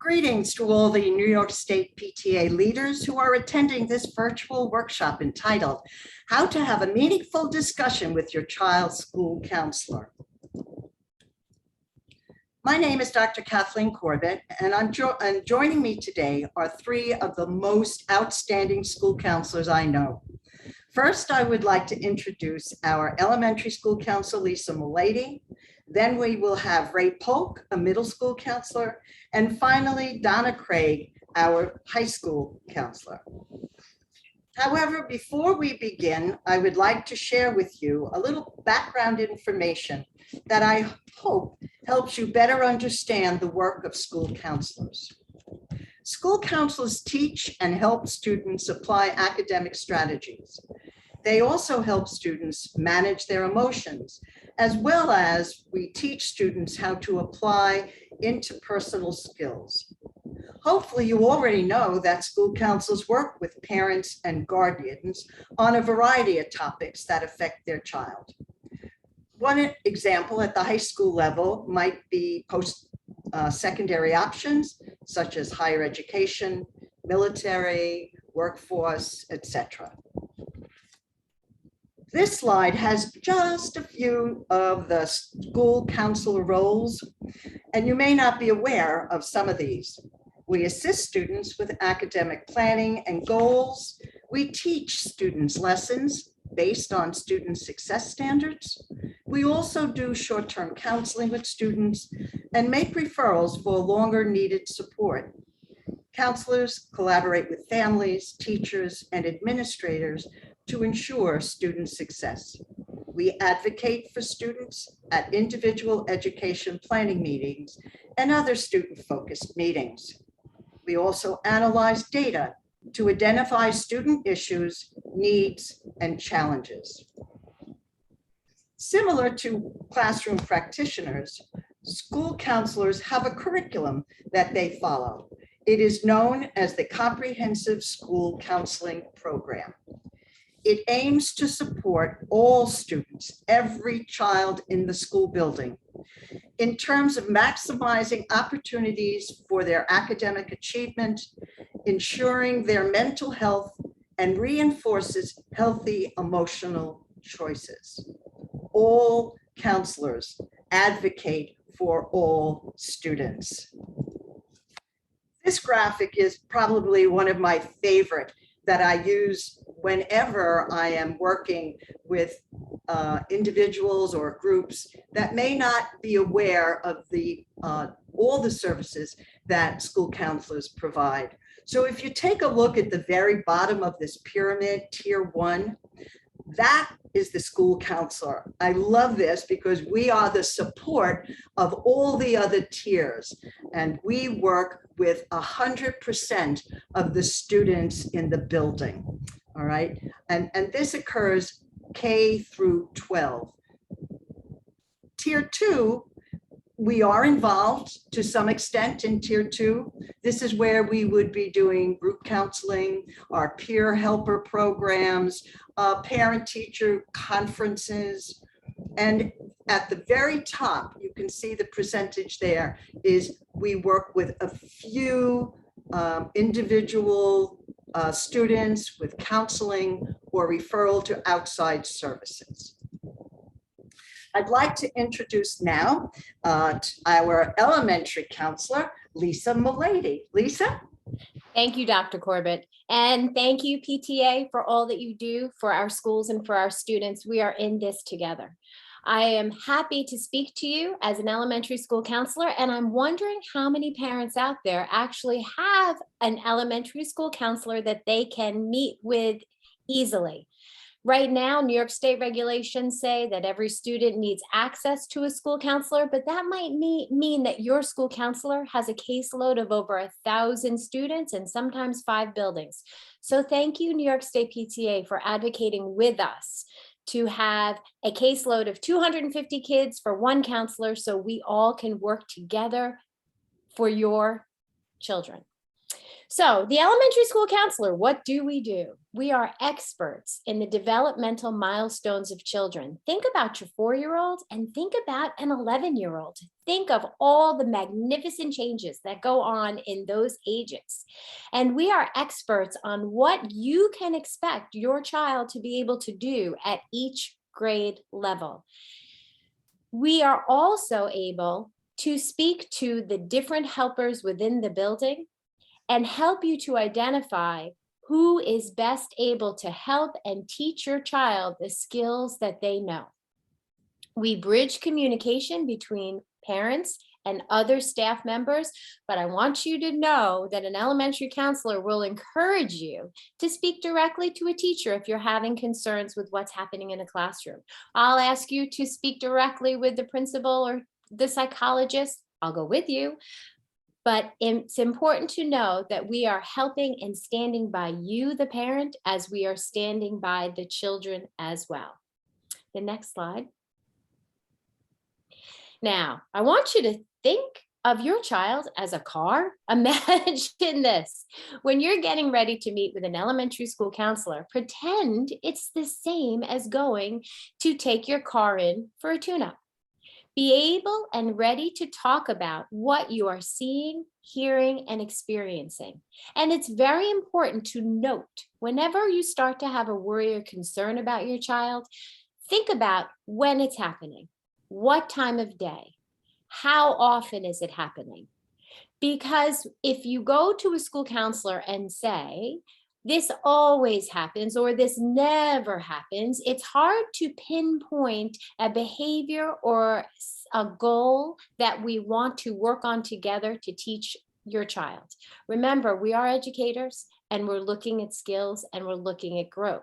Greetings to all the New York State PTA leaders who are attending this virtual workshop entitled, How to Have a Meaningful Discussion with Your Child's School Counselor. My name is Dr. Kathleen Corbett, and joining me today are three of the most outstanding school counselors I know. First, I would like to introduce our elementary school counselor, Lisa Mulady. Then we will have Ray Polk, a middle school counselor, and finally, Donna Craig, our high school counselor. However, before we begin, I would like to share with you a little background information that I hope helps you better understand the work of school counselors. School counselors teach and help students apply academic strategies. They also help students manage their emotions, as well as we teach students how to apply interpersonal skills. Hopefully you already know that school counselors work with parents and guardians on a variety of topics that affect their child. One example at the high school level might be post-secondary options, such as higher education, military, workforce, etc. This slide has just a few of the school counselor roles, and you may not be aware of some of these. We assist students with academic planning and goals. We teach students lessons based on student success standards. We also do short-term counseling with students and make referrals for longer needed support. Counselors collaborate with families, teachers, and administrators to ensure student success. We advocate for students at individual education planning meetings and other student-focused meetings. We also analyze data to identify student issues, needs, and challenges. Similar to classroom practitioners, school counselors have a curriculum that they follow. It is known as the Comprehensive School Counseling Program. It aims to support all students, every child in the school building, in terms of maximizing opportunities for their academic achievement, ensuring their mental health, and reinforces healthy emotional choices. All counselors advocate for all students. This graphic is probably one of my favorite that I use whenever I am working with individuals or groups that may not be aware of all the services that school counselors provide. So if you take a look at the very bottom of this pyramid, tier 1, that is the school counselor. I love this because we are the support of all the other tiers, and we work with 100% of the students in the building. All right, and this occurs K through 12. Tier 2, we are involved to some extent in tier 2. This is where we would be doing group counseling, our peer helper programs, parent-teacher conferences. And at the very top, you can see the percentage there is we work with a few individual students with counseling or referral to outside services. I'd like to introduce now our elementary counselor, Lisa Mulady. Lisa? Thank you, Dr. Corbett. And thank you, PTA, for all that you do for our schools and for our students. We are in this together. I am happy to speak to you as an elementary school counselor, and I'm wondering how many parents out there actually have an elementary school counselor that they can meet with easily. Right now, New York State regulations say that every student needs access to a school counselor, but that might mean that your school counselor has a caseload of over 1,000 students and sometimes 5 buildings. So thank you, New York State PTA, for advocating with us to have a caseload of 250 kids for one counselor so we all can work together for your children. So the elementary school counselor, what do? We are experts in the developmental milestones of children. Think about your 4-year-old and think about an 11-year-old. Think of all the magnificent changes that go on in those ages. And we are experts on what you can expect your child to be able to do at each grade level. We are also able to speak to the different helpers within the building and help you to identify who is best able to help and teach your child the skills that they know. We bridge communication between parents and other staff members, but I want you to know that an elementary counselor will encourage you to speak directly to a teacher if you're having concerns with what's happening in a classroom. I'll ask you to speak directly with the principal or the psychologist. I'll go with you. But it's important to know that we are helping and standing by you, the parent, as we are standing by the children as well. The next slide. Now, I want you to think of your child as a car. Imagine this. When you're getting ready to meet with an elementary school counselor, pretend it's the same as going to take your car in for a tune-up. Be able and ready to talk about what you are seeing, hearing, and experiencing. And it's very important to note, whenever you start to have a worry or concern about your child, think about when it's happening, what time of day, how often is it happening? Because if you go to a school counselor and say, this always happens or this never happens, it's hard to pinpoint a behavior or a goal that we want to work on together to teach your child. Remember, we are educators and we're looking at skills and we're looking at growth.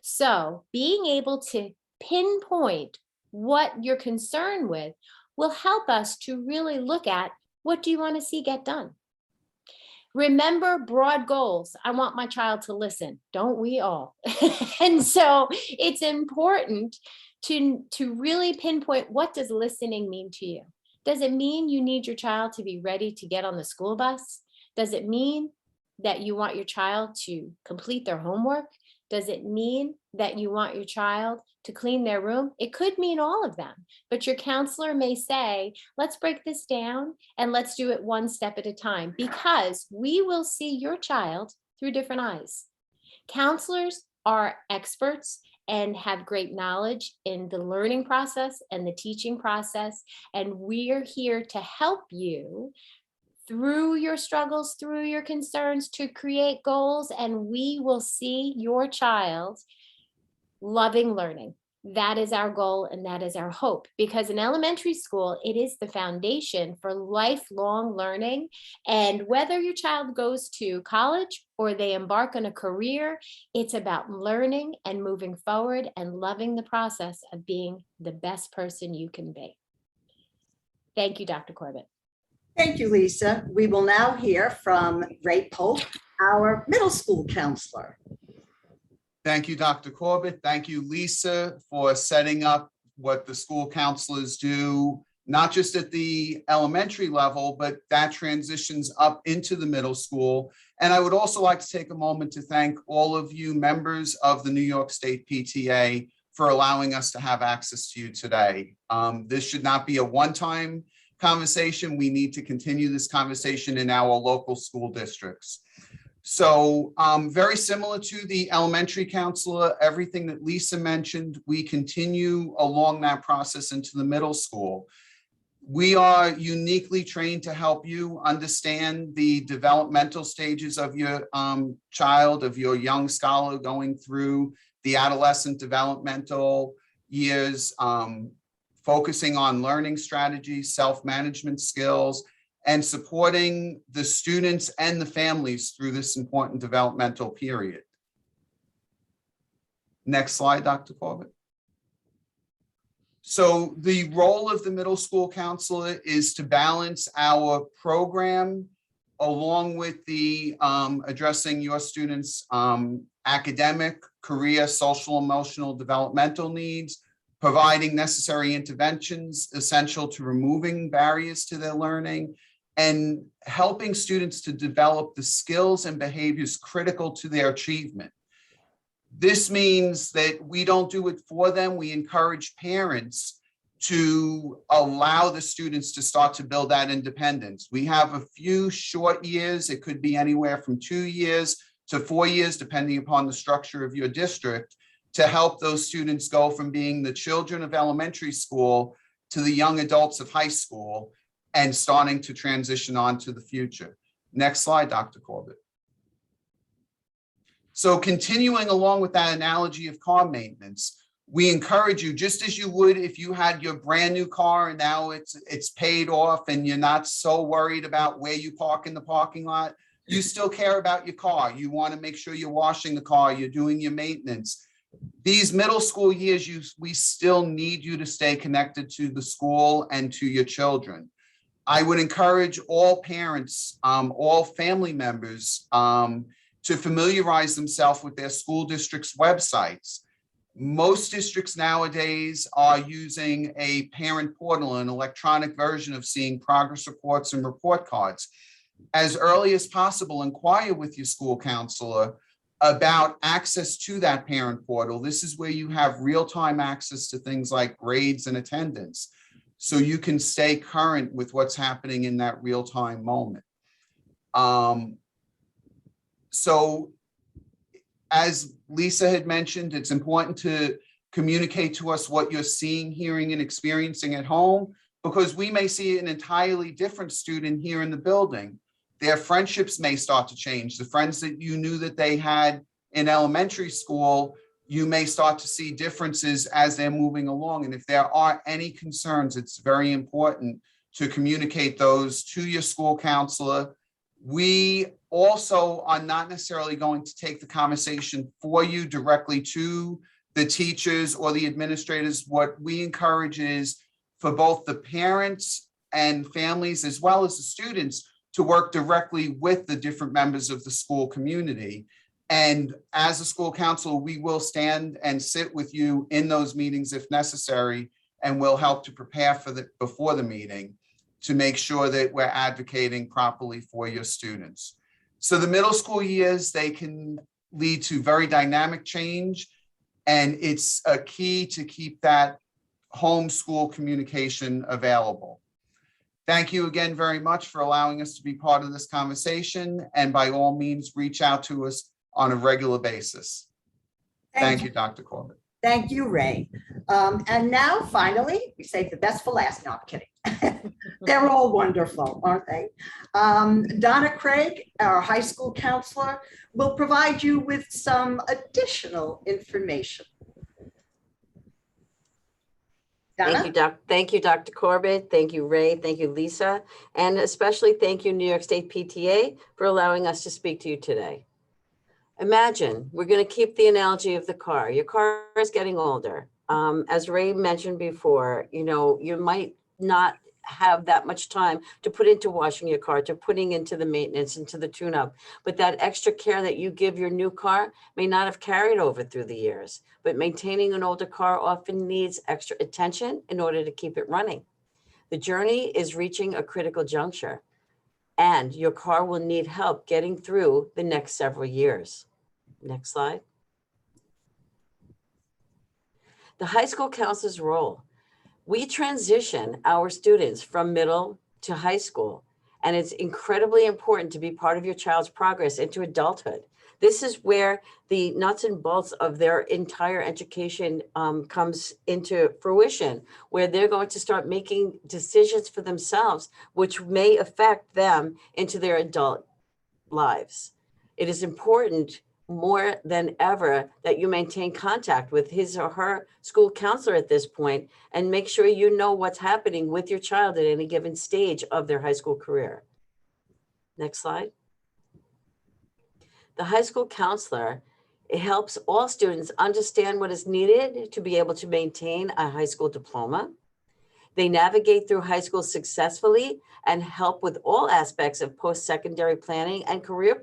So being able to pinpoint what you're concerned with will help us to really look at, what do you want to see get done? Remember broad goals. I want my child to listen. Don't we all? And so it's important to really pinpoint, what does listening mean to you? Does it mean you need your child to be ready to get on the school bus? Does it mean that you want your child to complete their homework? Does it mean that you want your child to clean their room? It could mean all of them, but your counselor may say, let's break this down and let's do it one step at a time, because we will see your child through different eyes. Counselors are experts and have great knowledge in the learning process and the teaching process, and we're here to help you through your struggles, through your concerns, to create goals, and we will see your child loving learning. That is our goal and that is our hope, because in elementary school, it is the foundation for lifelong learning. And whether your child goes to college or they embark on a career, it's about learning and moving forward and loving the process of being the best person you can be. Thank you, Dr. Corbett. Thank you, Lisa. We will now hear from Ray Polk, our middle school counselor. Thank you, Dr. Corbett. Thank you, Lisa, for setting up what the school counselors do, not just at the elementary level, but that transitions up into the middle school. And I would also like to take a moment to thank all of you members of the New York State PTA for allowing us to have access to you today. This should not be a one-time conversation. We need to continue this conversation in our local school districts. So very similar to the elementary counselor, everything that Lisa mentioned, we continue along that process into the middle school. We are uniquely trained to help you understand the developmental stages of your child, of your young scholar going through the adolescent developmental years, focusing on learning strategies, self-management skills, and supporting the students and the families through this important developmental period. Next slide, Dr. Corbett. So the role of the middle school counselor is to balance our program along with the addressing your students' academic, career, social, emotional, developmental needs, providing necessary interventions essential to removing barriers to their learning, and helping students to develop the skills and behaviors critical to their achievement. This means that we don't do it for them. We encourage parents to allow the students to start to build that independence. We have a few short years. It could be anywhere from 2 years to 4 years, depending upon the structure of your district, to help those students go from being the children of elementary school to the young adults of high school and starting to transition on to the future. Next slide, Dr. Corbett. So continuing along with that analogy of car maintenance, we encourage you, just as you would if you had your brand new car and now it's paid off and you're not so worried about where you park in the parking lot, you still care about your car. You want to make sure you're washing the car, you're doing your maintenance. These middle school years, we still need you to stay connected to the school and to your children. I would encourage all parents, all family members to familiarize themselves with their school district's websites. Most districts nowadays are using a parent portal, an electronic version of seeing progress reports and report cards. As early as possible, inquire with your school counselor about access to that parent portal. This is where you have real-time access to things like grades and attendance, so you can stay current with what's happening in that real-time moment. So as Lisa had mentioned, it's important to communicate to us what you're seeing, hearing, and experiencing at home, because we may see an entirely different student here in the building. Their friendships may start to change. The friends that you knew that they had in elementary school, you may start to see differences as they're moving along. And if there are any concerns, it's very important to communicate those to your school counselor. We also are not necessarily going to take the conversation for you directly to the teachers or the administrators. What we encourage is for both the parents and families, as well as the students, to work directly with the different members of the school community. And as a school counselor, we will stand and sit with you in those meetings if necessary, and we'll help to prepare for before the meeting to make sure that we're advocating properly for your students. So the middle school years, they can lead to very dynamic change, and it's a key to keep that homeschool communication available. Thank you again very much for allowing us to be part of this conversation, and by all means, reach out to us on a regular basis. Thank you, Dr. Corbett. Thank you, Ray. And now, finally, we save the best for last. No, I'm kidding. They're all wonderful, aren't they? Donna Craig, our high school counselor, will provide you with some additional information. Donna? Thank you, Dr. Corbett. Thank you, Ray. Thank you, Lisa. And especially thank you, New York State PTA, for allowing us to speak to you today. Imagine, we're going to keep the analogy of the car. Your car is getting older. As Ray mentioned before, you might not have that much time to put into washing your car, to putting into the maintenance, into the tune-up. But that extra care that you give your new car may not have carried over through the years. But maintaining an older car often needs extra attention in order to keep it running. The journey is reaching a critical juncture, and your car will need help getting through the next several years. Next slide. The high school counselor's role. We transition our students from middle to high school, and it's incredibly important to be part of your child's progress into adulthood. This is where the nuts and bolts of their entire education comes into fruition, where they're going to start making decisions for themselves, which may affect them into their adult lives. It is important more than ever that you maintain contact with his or her school counselor at this point, and make sure you know what's happening with your child at any given stage of their high school career. Next slide. The high school counselor, it helps all students understand what is needed to be able to maintain a high school diploma. They navigate through high school successfully and help with all aspects of post-secondary planning and career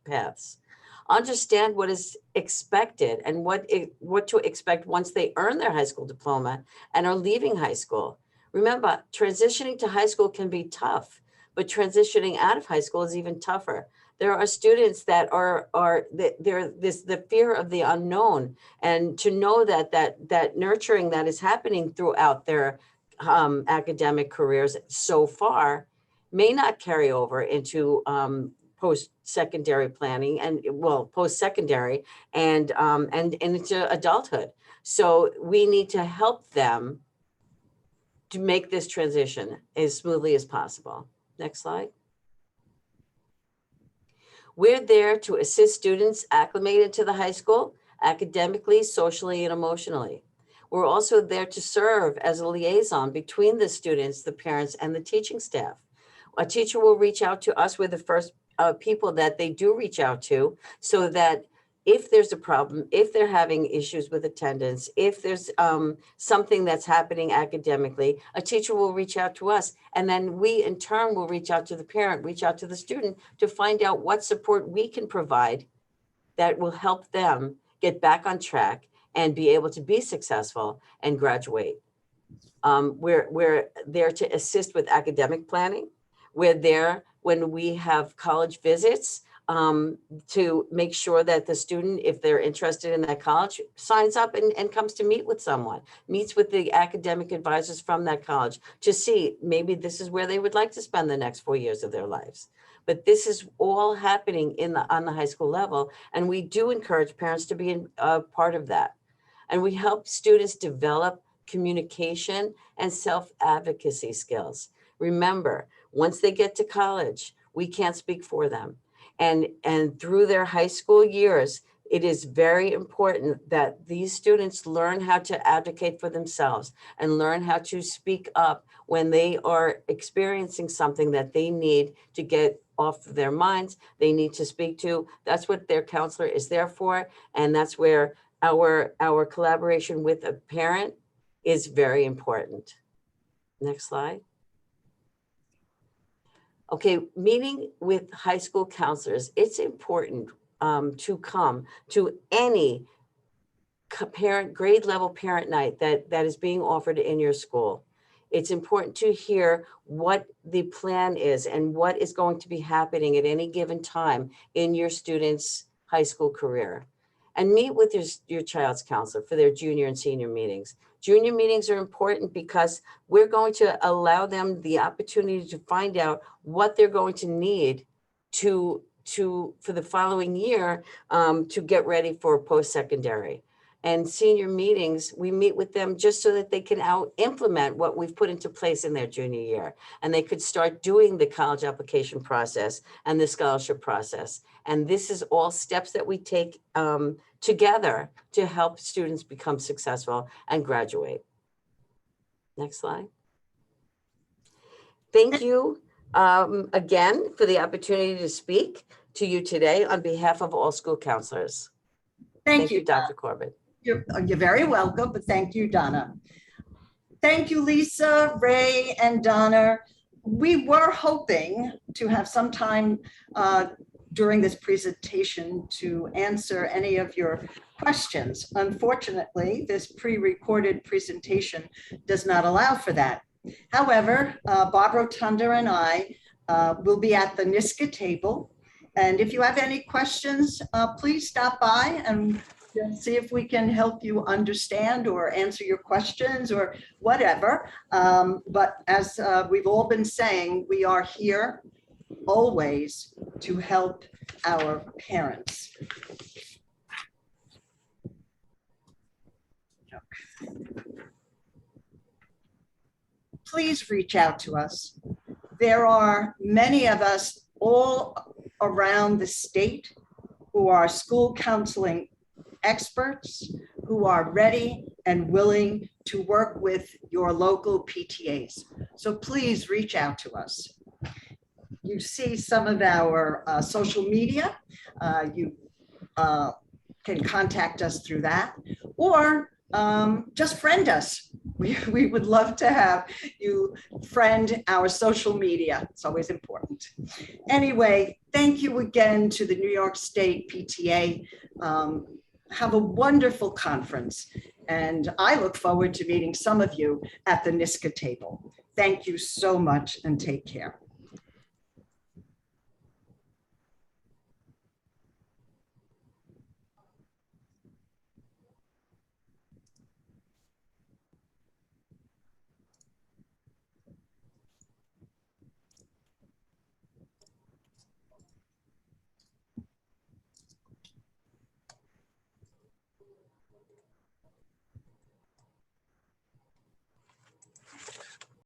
paths. Understand what is expected and what to expect once they earn their high school diploma and are leaving high school. Remember, transitioning to high school can be tough, but transitioning out of high school is even tougher. There are students that there's the fear of the unknown, and to know that nurturing that is happening throughout their academic careers so far may not carry over into post-secondary planning and post-secondary and into adulthood. So we need to help them to make this transition as smoothly as possible. Next slide. We're there to assist students acclimated to the high school, academically, socially, and emotionally. We're also there to serve as a liaison between the students, the parents, and the teaching staff. A teacher will reach out to us. We're the first people that they do reach out to, so that if there's a problem, if they're having issues with attendance, if there's something that's happening academically, a teacher will reach out to us. And then we in turn will reach out to the parent, reach out to the student to find out what support we can provide that will help them get back on track and be able to be successful and graduate. We're there to assist with academic planning. We're there when we have college visits to make sure that the student, if they're interested in that college, signs up and comes to meet with someone, meets with the academic advisors from that college to see maybe this is where they would like to spend the next 4 years of their lives. But this is all happening on the high school level, and we do encourage parents to be a part of that. And we help students develop communication and self-advocacy skills. Remember, once they get to college, we can't speak for them. And through their high school years, it is very important that these students learn how to advocate for themselves and learn how to speak up when they are experiencing something that they need to get off of their minds, they need to speak to. That's what their counselor is there for. And that's where our collaboration with a parent is very important. Next slide. Okay, meeting with high school counselors, it's important to come to any grade level parent night that is being offered in your school. It's important to hear what the plan is and what is going to be happening at any given time in your student's high school career. And meet with your child's counselor for their junior and senior meetings. Junior meetings are important because we're going to allow them the opportunity to find out what they're going to need for the following year to get ready for post-secondary. And senior meetings, we meet with them just so that they can implement what we've put into place in their junior year. And they could start doing the college application process and the scholarship process. And this is all steps that we take together to help students become successful and graduate. Next slide. Thank you again for the opportunity to speak to you today on behalf of all school counselors. Thank you, Dr. Corbett. You're very welcome, but thank you, Donna. Thank you, Lisa, Ray, and Donna. We were hoping to have some time during this presentation to answer any of your questions. Unfortunately, this pre-recorded presentation does not allow for that. However, Bob Rotunda and I will be at the NYSCA table. And if you have any questions, please stop by and see if we can help you understand or answer your questions or whatever. But as we've all been saying, we are here always to help our parents. Okay. Please reach out to us. There are many of us all around the state who are school counseling experts who are ready and willing to work with your local PTAs. So please reach out to us. You see some of our social media. You can contact us through that, or just friend us. We would love to have you friend our social media. It's always important. Anyway, thank you again to the New York State PTA. Have a wonderful conference. And I look forward to meeting some of you at the NYSCA table. Thank you so much and take care.